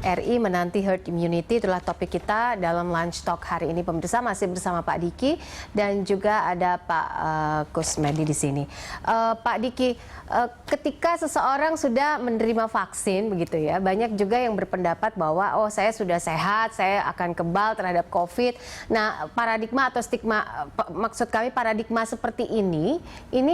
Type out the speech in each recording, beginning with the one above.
RI menanti herd immunity, itulah topik kita dalam Lunch Talk hari ini. Pemirsa, masih bersama Pak Diki dan juga ada Pak Kusmedi di sini. Pak Diki, ketika seseorang sudah menerima vaksin begitu ya, banyak juga yang berpendapat bahwa oh saya sudah sehat, saya akan kebal terhadap COVID. Nah, paradigma atau stigma, maksud kami paradigma seperti ini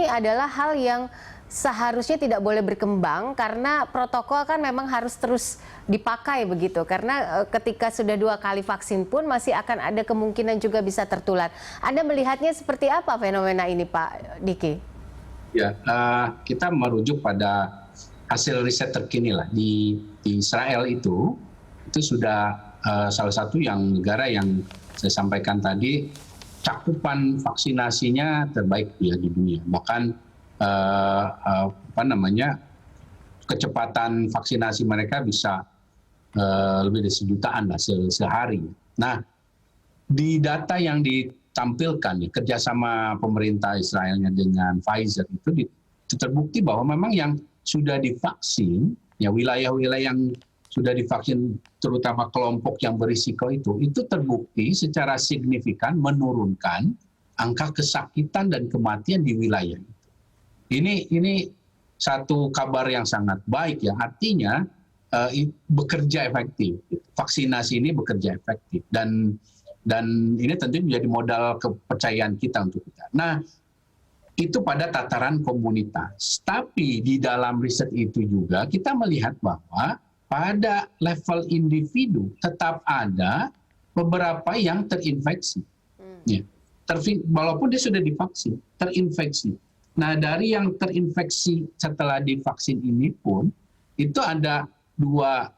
adalah hal yang seharusnya tidak boleh berkembang karena protokol kan memang harus terus dipakai begitu. Karena ketika sudah 2 kali vaksin pun masih akan ada kemungkinan juga bisa tertular. Anda melihatnya seperti apa fenomena ini, Pak Diki? Ya, kita merujuk pada hasil riset terkini lah di Israel itu sudah salah satu yang negara yang saya sampaikan tadi cakupan vaksinasinya terbaik ya di dunia. Bahkan kecepatan vaksinasi mereka bisa lebih dari 1 jutaan lah sehari. Nah, di data yang ditampilkan ya, kerjasama pemerintah Israelnya dengan Pfizer itu terbukti bahwa memang yang sudah divaksin, ya wilayah-wilayah yang sudah divaksin terutama kelompok yang berisiko itu terbukti secara signifikan menurunkan angka kesakitan dan kematian di wilayah. Ini satu kabar yang sangat baik ya, artinya bekerja efektif. Vaksinasi ini bekerja efektif dan ini tentu menjadi modal kepercayaan kita untuk kita. Nah, itu pada tataran komunitas. Tapi di dalam riset itu juga kita melihat bahwa pada level individu tetap ada beberapa yang terinfeksi. Ya, walaupun dia sudah divaksin, terinfeksi. Nah, dari yang terinfeksi setelah divaksin ini pun itu ada dua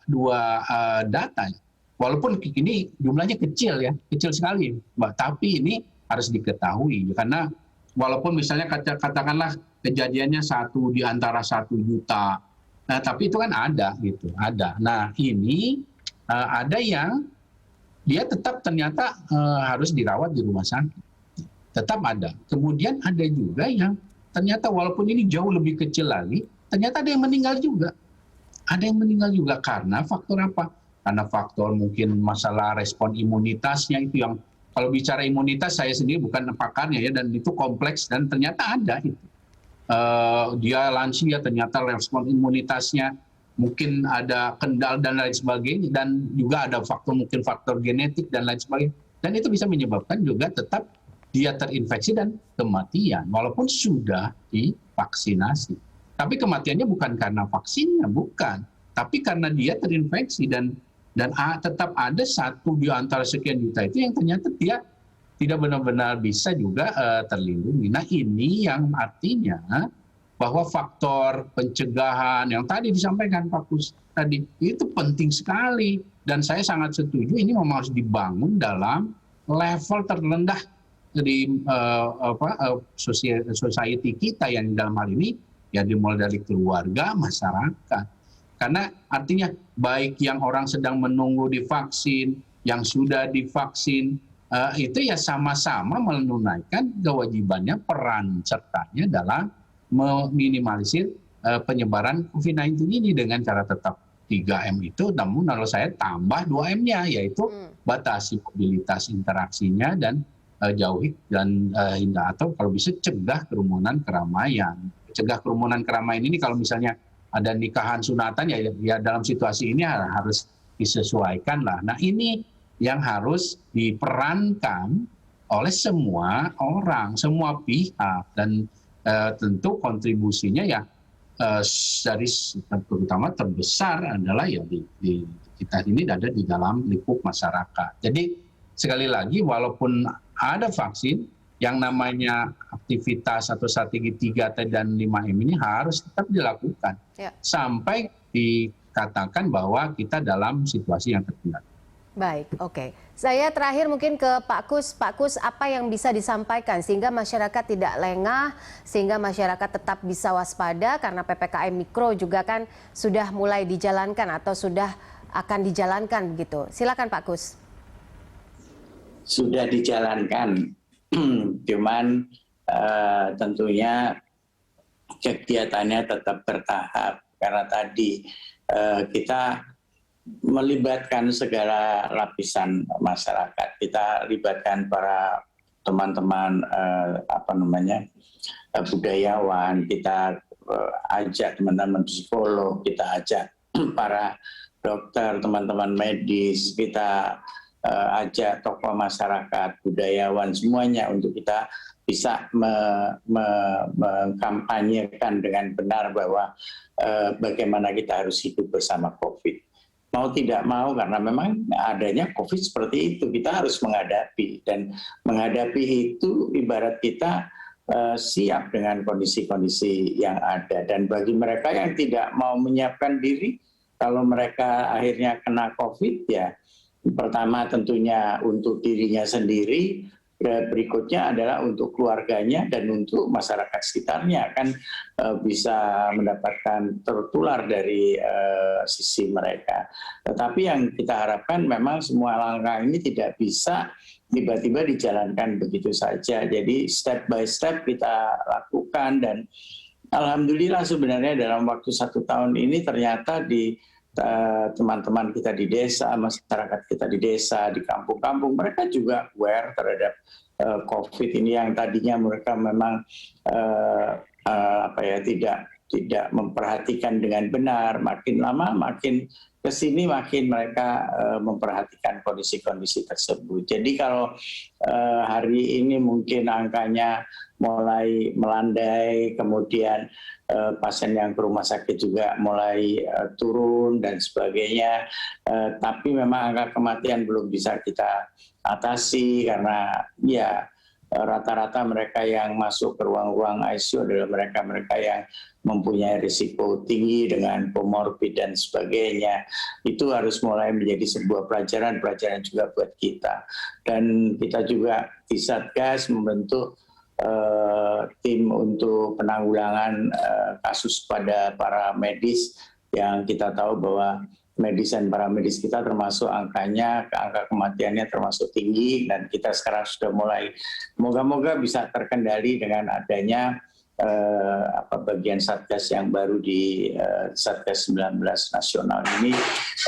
data. Walaupun ini jumlahnya kecil ya, kecil sekali, Mbak. Tapi ini harus diketahui karena walaupun misalnya katakanlah kejadiannya 1 di antara 1 juta, nah tapi itu kan ada gitu, ada. Nah ini ada yang dia tetap ternyata harus dirawat di rumah sakit, tetap ada. Kemudian ada juga yang ternyata walaupun ini jauh lebih kecil lagi, ternyata ada yang meninggal juga. Ada yang meninggal juga karena faktor apa? Karena faktor mungkin masalah respon imunitasnya itu yang, kalau bicara imunitas saya sendiri bukan pakarnya ya, dan itu kompleks dan ternyata ada itu. Dia lansia ternyata respon imunitasnya mungkin ada kendal dan lain sebagainya, dan juga ada faktor mungkin faktor genetik dan lain sebagainya. Dan itu bisa menyebabkan juga tetap dia terinfeksi dan kematian walaupun sudah divaksinasi. Tapi kematiannya bukan karena vaksinnya, bukan. Tapi karena dia terinfeksi dan tetap ada 1 di antara sekian juta itu yang ternyata dia tidak benar-benar bisa juga terlindungi. Nah, ini yang artinya bahwa faktor pencegahan yang tadi disampaikan Pak Kus tadi itu penting sekali, dan saya sangat setuju ini memang harus dibangun dalam level terrendah dari society kita yang dalam hal ini ya dimulai dari keluarga, masyarakat. Karena artinya baik yang orang sedang menunggu divaksin, yang sudah divaksin, itu ya sama-sama menunaikan kewajibannya, peran sertanya dalam meminimalisir penyebaran COVID-19 ini dengan cara tetap 3M itu, namun kalau saya tambah 2M-nya, yaitu batasi mobilitas interaksinya dan jauhi dan atau kalau bisa cegah kerumunan keramaian. Cegah kerumunan keramaian ini kalau misalnya ada nikahan sunatan ya dalam situasi ini harus disesuaikan lah. Nah, ini yang harus diperankan oleh semua orang, semua pihak, dan tentu kontribusinya ya dari terutama terbesar adalah ya di kita ini ada di dalam lingkup masyarakat. Jadi sekali lagi walaupun ada vaksin, yang namanya aktivitas atau strategi 3T dan 5M ini harus tetap dilakukan sampai dikatakan bahwa kita dalam situasi yang terkendali. Baik, oke. Saya terakhir mungkin ke Pak Kus. Pak Kus, apa yang bisa disampaikan sehingga masyarakat tidak lengah, sehingga masyarakat tetap bisa waspada karena PPKM Mikro juga kan sudah mulai dijalankan atau sudah akan dijalankan begitu. Silakan Pak Kus. Sudah dijalankan, cuman tentunya kegiatannya tetap bertahap karena tadi kita melibatkan segala lapisan masyarakat. Kita libatkan para teman-teman budayawan, kita ajak teman-teman psikolog, kita ajak para dokter, teman-teman medis, kita ajak tokoh masyarakat, budayawan, semuanya untuk kita bisa mengkampanyekan dengan benar bahwa bagaimana kita harus hidup bersama COVID. Mau tidak mau, karena memang adanya COVID seperti itu, kita harus menghadapi. Dan menghadapi itu ibarat kita siap dengan kondisi-kondisi yang ada. Dan bagi mereka yang tidak mau menyiapkan diri, kalau mereka akhirnya kena COVID, ya pertama tentunya untuk dirinya sendiri, berikutnya adalah untuk keluarganya dan untuk masyarakat sekitarnya, kan bisa mendapatkan tertular dari sisi mereka. Tetapi yang kita harapkan memang semua langkah ini tidak bisa tiba-tiba dijalankan begitu saja. Jadi step by step kita lakukan, dan alhamdulillah sebenarnya dalam waktu 1 tahun ini ternyata di teman-teman kita di desa, masyarakat kita di desa, di kampung-kampung, mereka juga aware terhadap COVID ini yang tadinya mereka memang tidak memperhatikan dengan benar. Makin lama makin kesini makin mereka memperhatikan kondisi-kondisi tersebut. Jadi kalau hari ini mungkin angkanya mulai melandai, kemudian pasien yang ke rumah sakit juga mulai turun dan sebagainya, tapi memang angka kematian belum bisa kita atasi karena ya rata-rata mereka yang masuk ke ruang-ruang ICU adalah mereka-mereka yang mempunyai risiko tinggi dengan komorbid dan sebagainya. Itu harus mulai menjadi sebuah pelajaran juga buat kita. Dan kita juga di Satgas membentuk tim untuk penanggulangan kasus pada para medis, yang kita tahu bahwa medis dan para medis kita termasuk angka kematiannya termasuk tinggi, dan kita sekarang sudah mulai moga-moga bisa terkendali dengan adanya bagian Satgas yang baru di Satgas 19 nasional ini.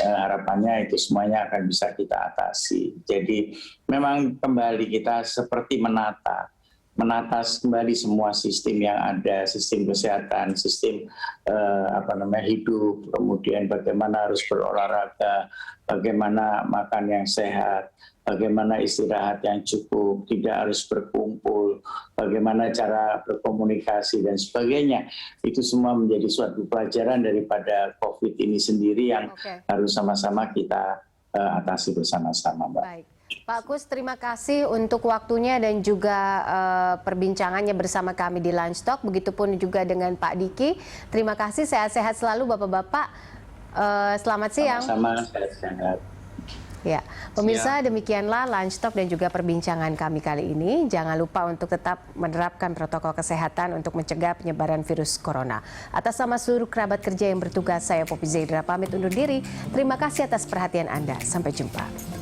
Harapannya itu semuanya akan bisa kita atasi. Jadi memang kembali kita seperti menata kembali semua sistem yang ada, sistem kesehatan, sistem hidup, kemudian bagaimana harus berolahraga, bagaimana makan yang sehat, bagaimana istirahat yang cukup, tidak harus berkumpul, bagaimana cara berkomunikasi dan sebagainya. Itu semua menjadi suatu pelajaran daripada COVID ini sendiri yang harus sama-sama kita atasi bersama-sama, Mbak. Baik. Pak Kus, terima kasih untuk waktunya dan juga perbincangannya bersama kami di Lunch Talk. Begitupun juga dengan Pak Diki. Terima kasih, sehat-sehat selalu Bapak-Bapak. Selamat siang. Sama-sama, sehat-sehat. Ya, pemirsa, demikianlah Lunch Talk dan juga perbincangan kami kali ini. Jangan lupa untuk tetap menerapkan protokol kesehatan untuk mencegah penyebaran virus corona. Atas nama seluruh kerabat kerja yang bertugas, saya Poppy Zaidra pamit undur diri. Terima kasih atas perhatian Anda. Sampai jumpa.